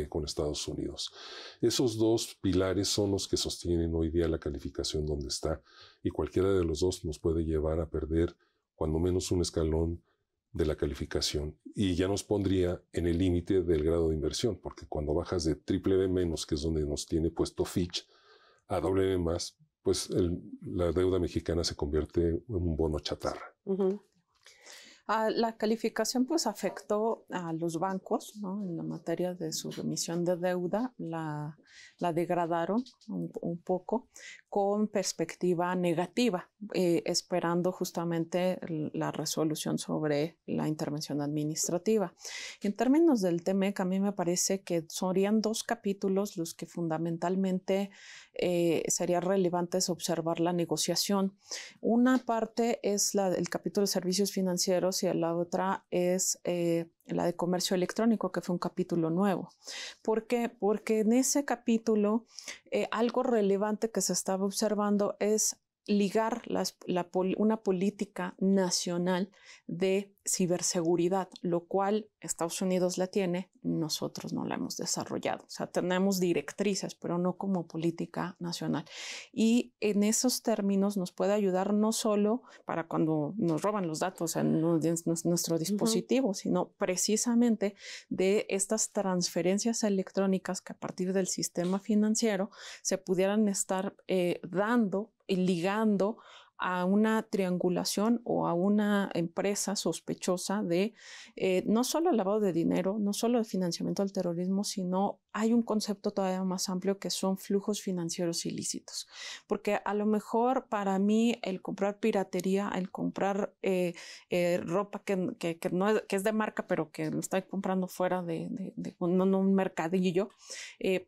con Estados Unidos. Esos dos pilares son los que sostienen hoy día la calificación donde está, y cualquiera de los dos nos puede llevar a perder cuando menos un escalón de la calificación, y ya nos pondría en el límite del grado de inversión, porque cuando bajas de BBB-, que es donde nos tiene puesto Fitch, a BB+, pues la deuda mexicana se convierte en un bono chatarra. La calificación pues afectó a los bancos, ¿no? En la materia de su emisión de deuda, la degradaron un poco con perspectiva negativa, esperando justamente la resolución sobre la intervención administrativa. En términos del TEMEC, a mí me parece que serían dos capítulos los que fundamentalmente sería relevante observar la negociación. Una parte es el capítulo de servicios financieros y la otra es la de comercio electrónico, que fue un capítulo nuevo. ¿Por qué? Porque en ese capítulo algo relevante que se estaba observando es ligar una política nacional de ciberseguridad, lo cual Estados Unidos la tiene, nosotros no la hemos desarrollado. O sea, tenemos directrices, pero no como política nacional. Y en esos términos nos puede ayudar no solo para cuando nos roban los datos en nuestro dispositivo, sino precisamente de estas transferencias electrónicas que a partir del sistema financiero se pudieran estar dando y ligando a una triangulación o a una empresa sospechosa de no solo lavado de dinero, no solo de financiamiento del terrorismo, sino hay un concepto todavía más amplio que son flujos financieros ilícitos. Porque a lo mejor para mí el comprar piratería, el comprar ropa que es de marca, pero que lo estoy comprando fuera de un mercadillo,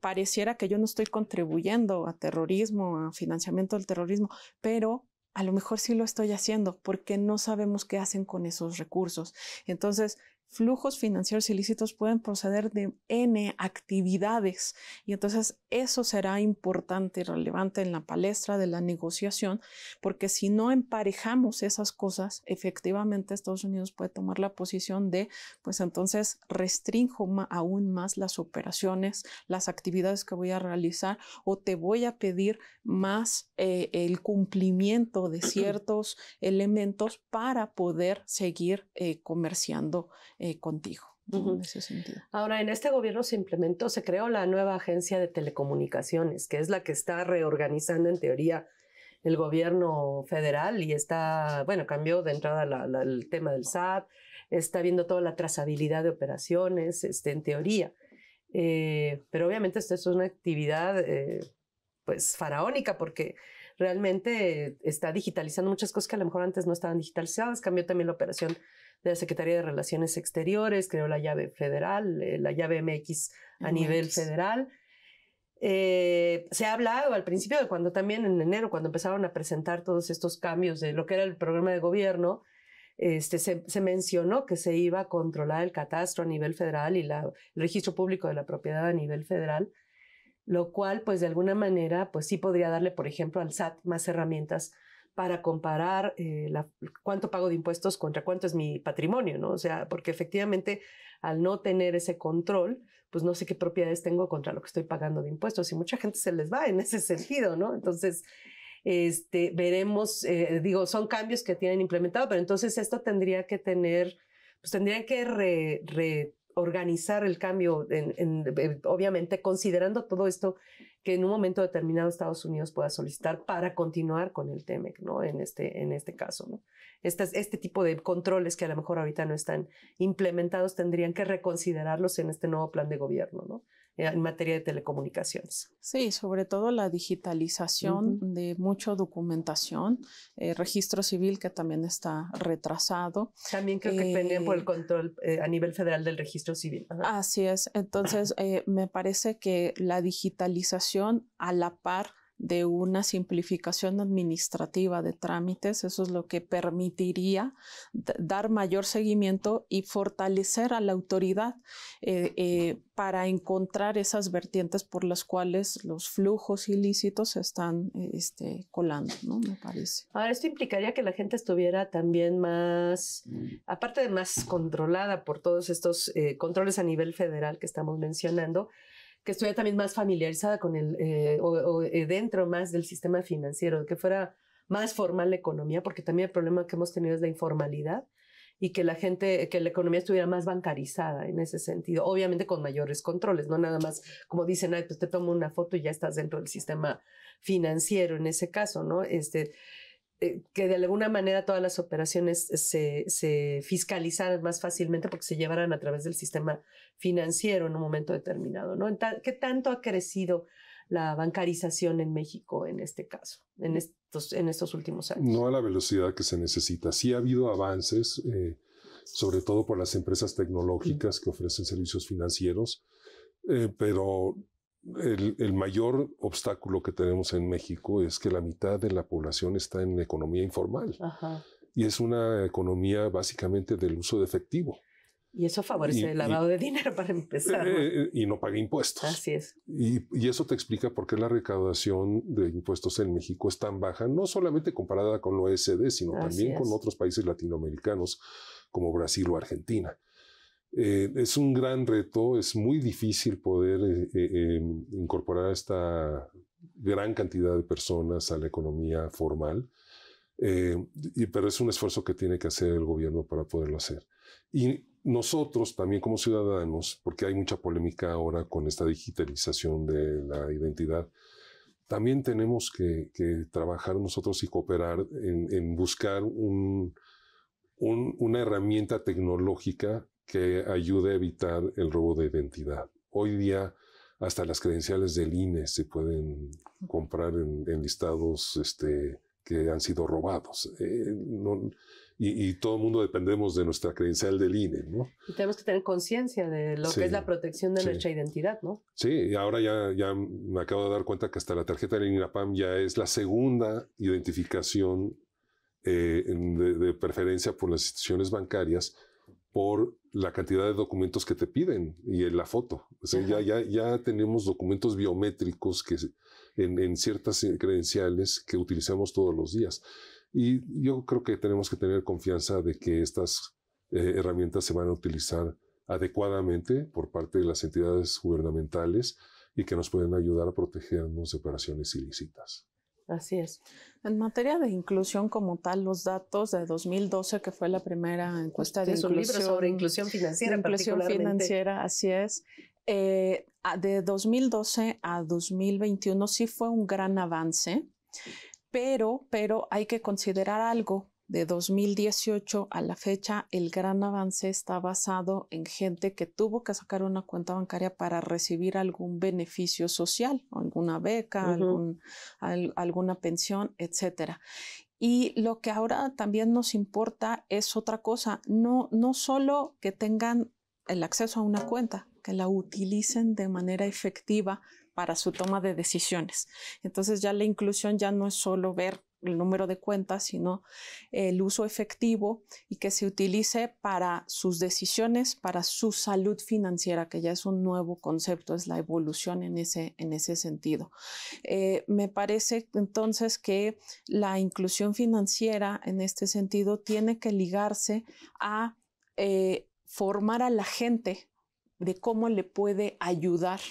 pareciera que yo no estoy contribuyendo a terrorismo, a financiamiento del terrorismo, pero a lo mejor sí lo estoy haciendo porque no sabemos qué hacen con esos recursos. Entonces, flujos financieros ilícitos pueden proceder de N actividades y entonces eso será importante y relevante en la palestra de la negociación, porque si no emparejamos esas cosas, efectivamente Estados Unidos puede tomar la posición de, pues entonces restrinjo aún más las operaciones, las actividades que voy a realizar, o te voy a pedir más el cumplimiento de ciertos elementos para poder seguir comerciando contigo, ¿no? En ese sentido. Ahora, en este gobierno se creó la nueva agencia de telecomunicaciones, que es la que está reorganizando en teoría el gobierno federal, y cambió de entrada el tema del SAT, está viendo toda la trazabilidad de operaciones, en teoría. Pero obviamente esta es una actividad pues faraónica, porque realmente está digitalizando muchas cosas que a lo mejor antes no estaban digitalizadas. Cambió también la operación de la Secretaría de Relaciones Exteriores, creó la llave federal, la llave MX a nivel federal. Se ha hablado al principio de cuando también en enero, cuando empezaron a presentar todos estos cambios de lo que era el programa de gobierno, se mencionó que se iba a controlar el catastro a nivel federal y el registro público de la propiedad a nivel federal, lo cual pues de alguna manera pues sí podría darle, por ejemplo, al SAT más herramientas para comparar cuánto pago de impuestos contra cuánto es mi patrimonio, ¿no? O sea, porque efectivamente al no tener ese control, pues no sé qué propiedades tengo contra lo que estoy pagando de impuestos y mucha gente se les va en ese sentido, ¿no? Entonces, veremos, son cambios que tienen implementado, pero entonces esto tendría que tener, pues tendrían que reorganizar el cambio, obviamente considerando todo esto que en un momento determinado Estados Unidos pueda solicitar para continuar con el TEMEC, ¿no? En este caso, ¿no? Este tipo de controles que a lo mejor ahorita no están implementados tendrían que reconsiderarlos en este nuevo plan de gobierno, ¿no? En materia de telecomunicaciones. Sí, sobre todo la digitalización de mucha documentación, registro civil que también está retrasado. También creo que venían por el control a nivel federal del registro civil. Ajá. Así es. Entonces, me parece que la digitalización a la par de una simplificación administrativa de trámites, eso es lo que permitiría dar mayor seguimiento y fortalecer a la autoridad para encontrar esas vertientes por las cuales los flujos ilícitos se están colando, ¿no? Me parece. Ahora, esto implicaría que la gente estuviera también más, aparte de más controlada por todos estos controles a nivel federal que estamos mencionando, que estuviera también más familiarizada con dentro más del sistema financiero, que fuera más formal la economía, porque también el problema que hemos tenido es la informalidad y que la economía estuviera más bancarizada en ese sentido, obviamente con mayores controles, no nada más como dicen, pues te tomo una foto y ya estás dentro del sistema financiero en ese caso, ¿no? Que de alguna manera todas las operaciones se fiscalizaran más fácilmente porque se llevaran a través del sistema financiero en un momento determinado, ¿no? ¿Qué tanto ha crecido la bancarización en México en este caso, en estos últimos años? No a la velocidad que se necesita. Sí ha habido avances, sobre todo por las empresas tecnológicas que ofrecen servicios financieros, pero el mayor obstáculo que tenemos en México es que la mitad de la población está en economía informal. Ajá. Y es una economía básicamente del uso de efectivo. Y eso favorece el lavado de dinero para empezar, ¿no? Y no paga impuestos. Así es. Y eso te explica por qué la recaudación de impuestos en México es tan baja, no solamente comparada con la OECD, sino también con otros países latinoamericanos como Brasil o Argentina. Es un gran reto, es muy difícil poder incorporar a esta gran cantidad de personas a la economía formal, pero es un esfuerzo que tiene que hacer el gobierno para poderlo hacer. Y nosotros también como ciudadanos, porque hay mucha polémica ahora con esta digitalización de la identidad, también tenemos que trabajar nosotros y cooperar en buscar una herramienta tecnológica que ayude a evitar el robo de identidad. Hoy día hasta las credenciales del INE se pueden comprar en listados que han sido robados. Y todo el mundo dependemos de nuestra credencial del INE, ¿no? Y tenemos que tener conciencia de lo que es la protección de nuestra identidad, ¿no? Sí, y ahora ya me acabo de dar cuenta que hasta la tarjeta del INAPAM ya es la segunda identificación de preferencia por las instituciones bancarias por la cantidad de documentos que te piden y en la foto. O sea, ya tenemos documentos biométricos que en ciertas credenciales que utilizamos todos los días. Y yo creo que tenemos que tener confianza de que estas herramientas se van a utilizar adecuadamente por parte de las entidades gubernamentales y que nos pueden ayudar a protegernos de operaciones ilícitas. Así es. En materia de inclusión como tal, los datos de 2012, que fue la primera encuesta de inclusión. Es un libro sobre inclusión financiera. Inclusión financiera, así es. De 2012 a 2021 sí fue un gran avance, pero hay que considerar algo. De 2018 a la fecha, el gran avance está basado en gente que tuvo que sacar una cuenta bancaria para recibir algún beneficio social, alguna beca, alguna pensión, etcétera. Y lo que ahora también nos importa es otra cosa, no solo que tengan el acceso a una cuenta, que la utilicen de manera efectiva para su toma de decisiones. Entonces ya la inclusión ya no es solo ver el número de cuentas, sino el uso efectivo y que se utilice para sus decisiones, para su salud financiera, que ya es un nuevo concepto, es la evolución en ese sentido. Me parece entonces que la inclusión financiera en este sentido tiene que ligarse a formar a la gente de cómo le puede ayudar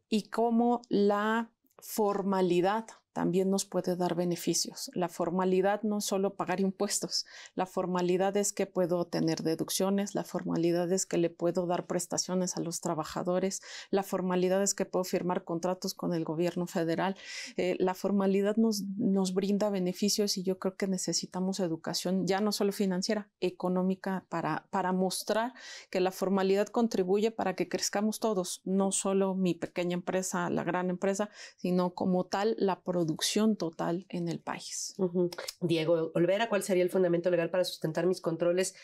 y cómo la formalidad también nos puede dar beneficios. La formalidad no es solo pagar impuestos, la formalidad es que puedo tener deducciones, la formalidad es que le puedo dar prestaciones a los trabajadores, la formalidad es que puedo firmar contratos con el gobierno federal. La formalidad nos brinda beneficios y yo creo que necesitamos educación ya no solo financiera, económica para mostrar que la formalidad contribuye para que crezcamos todos, no solo mi pequeña empresa, la gran empresa, sino como tal la producción total en el país. Diego Olvera, ¿cuál sería el fundamento legal para sustentar mis controles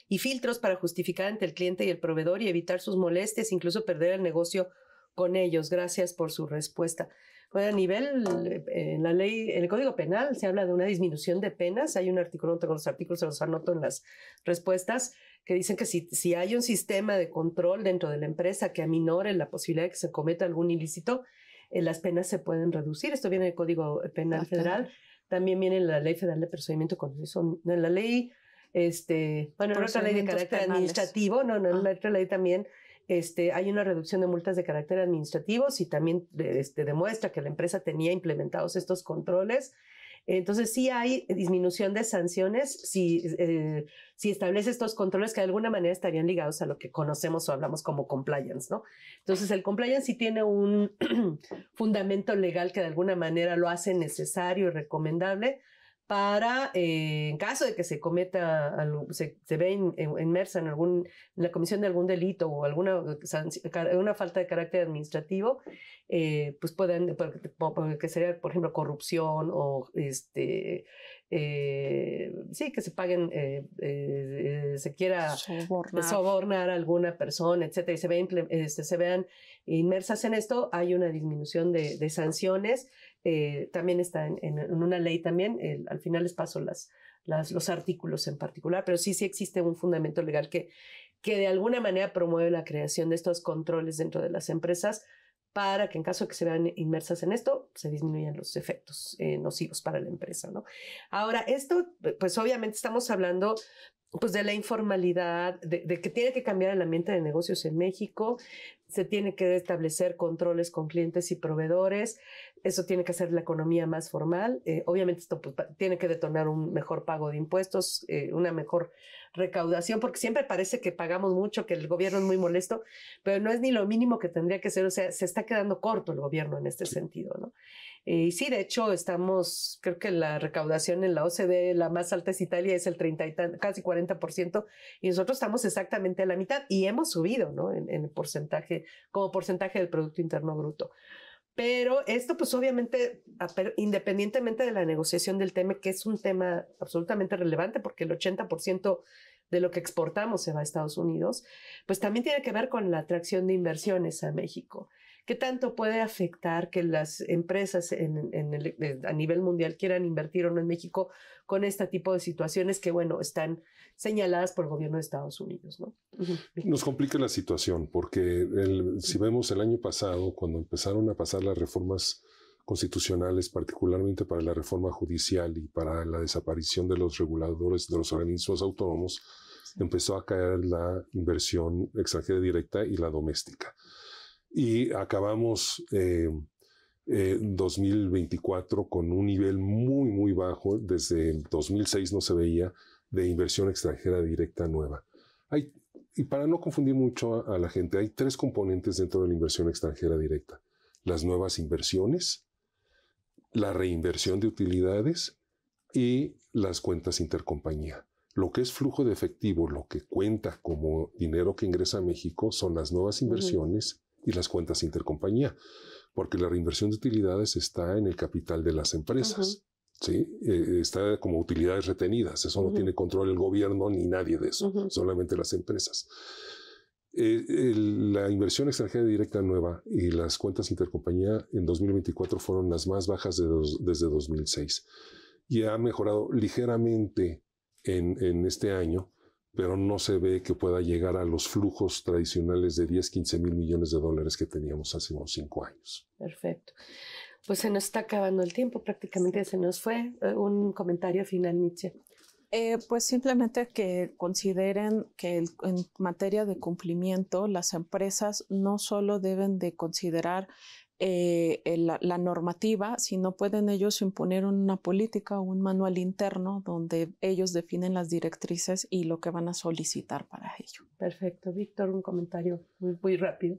y filtros para justificar ante el cliente y el proveedor y evitar sus molestias, incluso perder el negocio con ellos? Gracias por su respuesta. Bueno, a nivel, en la ley, en el Código Penal se habla de una disminución de penas. Hay un artículo, no tengo los artículos, se los anoto en las respuestas, que dicen que si hay un sistema de control dentro de la empresa que aminore la posibilidad de que se cometa algún ilícito, las penas se pueden reducir. Esto viene del Código Penal Federal. También viene la Ley Federal de Procedimiento Contencioso. En la ley, bueno, en otra ley de carácter administrativo, en la otra ley también hay una reducción de multas de carácter administrativo si también demuestra que la empresa tenía implementados estos controles. Entonces sí hay disminución de sanciones si establece estos controles que de alguna manera estarían ligados a lo que conocemos o hablamos como compliance, ¿no? Entonces el compliance sí tiene un fundamento legal que de alguna manera lo hace necesario y recomendable para, en caso de que se cometa algo, se ve inmersa en la comisión de algún delito o una falta de carácter administrativo, pues pueden, que sería, por ejemplo, corrupción o sí, que se paguen, se quiera sobornar a alguna persona, etcétera, y se vean inmersas en esto, hay una disminución de sanciones. También está en una ley también, al final les paso los artículos en particular, pero sí existe un fundamento legal que de alguna manera promueve la creación de estos controles dentro de las empresas para que en caso de que se vean inmersas en esto, se disminuyan los efectos nocivos para la empresa, ¿no? Ahora, esto, pues obviamente estamos hablando pues de la informalidad, de que tiene que cambiar el ambiente de negocios en México, se tiene que establecer controles con clientes y proveedores, eso tiene que hacer la economía más formal, obviamente esto pues, tiene que detonar un mejor pago de impuestos, una mejor recaudación, porque siempre parece que pagamos mucho, que el gobierno es muy molesto, pero no es ni lo mínimo que tendría que ser, o sea, se está quedando corto el gobierno en este sentido, ¿no? Y sí, de hecho, creo que la recaudación en la OCDE, la más alta es Italia, es el 30 casi 40%, y nosotros estamos exactamente a la mitad, y hemos subido, ¿no? En porcentaje, como porcentaje del Producto Interno Bruto. Pero esto, pues obviamente, independientemente de la negociación del tema, que es un tema absolutamente relevante, porque el 80% de lo que exportamos se va a Estados Unidos, pues también tiene que ver con la atracción de inversiones a México. ¿Qué tanto puede afectar que las empresas a nivel mundial quieran invertir o no en México con este tipo de situaciones que, bueno, están señaladas por el gobierno de Estados Unidos, ¿no? Nos complica la situación porque si vemos el año pasado, cuando empezaron a pasar las reformas constitucionales, particularmente para la reforma judicial y para la desaparición de los reguladores de los organismos autónomos, empezó a caer la inversión extranjera directa y la doméstica. Y acabamos 2024 con un nivel muy, muy bajo. Desde 2006 no se veía de inversión extranjera directa nueva. Y para no confundir mucho a la gente, hay 3 componentes dentro de la inversión extranjera directa. Las nuevas inversiones, la reinversión de utilidades y las cuentas intercompañía. Lo que es flujo de efectivo, lo que cuenta como dinero que ingresa a México, son las nuevas inversiones y las cuentas intercompañía, porque la reinversión de utilidades está en el capital de las empresas, ¿sí? Está como utilidades retenidas, eso no tiene control el gobierno ni nadie de eso, solamente las empresas. La inversión extranjera directa nueva y las cuentas intercompañía en 2024 fueron las más bajas desde 2006 y ha mejorado ligeramente en este año, pero no se ve que pueda llegar a los flujos tradicionales de 10, 15 mil millones de dólares que teníamos hace unos 5 años. Perfecto. Pues se nos está acabando el tiempo, prácticamente se nos fue. Un comentario final, Nietzsche. Pues simplemente que consideren que en materia de cumplimiento las empresas no solo deben de considerar la normativa, sino pueden ellos imponer una política o un manual interno donde ellos definen las directrices y lo que van a solicitar para ello. Perfecto. Víctor, un comentario muy rápido.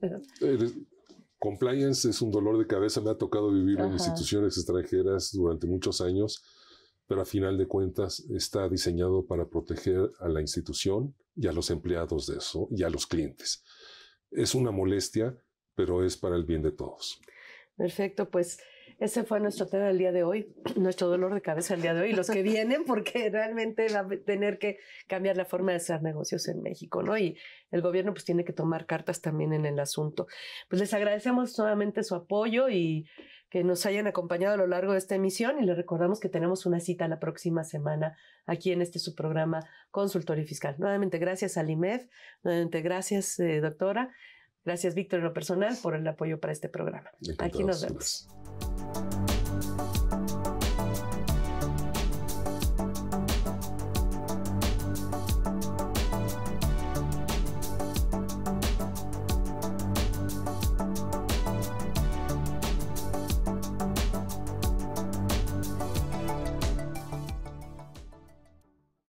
Compliance es un dolor de cabeza. Me ha tocado vivir en instituciones extranjeras durante muchos años, pero a final de cuentas está diseñado para proteger a la institución y a los empleados de eso y a los clientes. Es una molestia, pero es para el bien de todos. Perfecto, pues ese fue nuestro tema del día de hoy, nuestro dolor de cabeza del día de hoy, los que vienen, porque realmente va a tener que cambiar la forma de hacer negocios en México, ¿no? Y el gobierno pues tiene que tomar cartas también en el asunto. Pues les agradecemos nuevamente su apoyo y que nos hayan acompañado a lo largo de esta emisión y les recordamos que tenemos una cita la próxima semana aquí en su programa Consultorio Fiscal. Nuevamente gracias al IMEF, nuevamente gracias doctora. Gracias, Víctor, en lo personal, por el apoyo para este programa. Aquí nos vemos.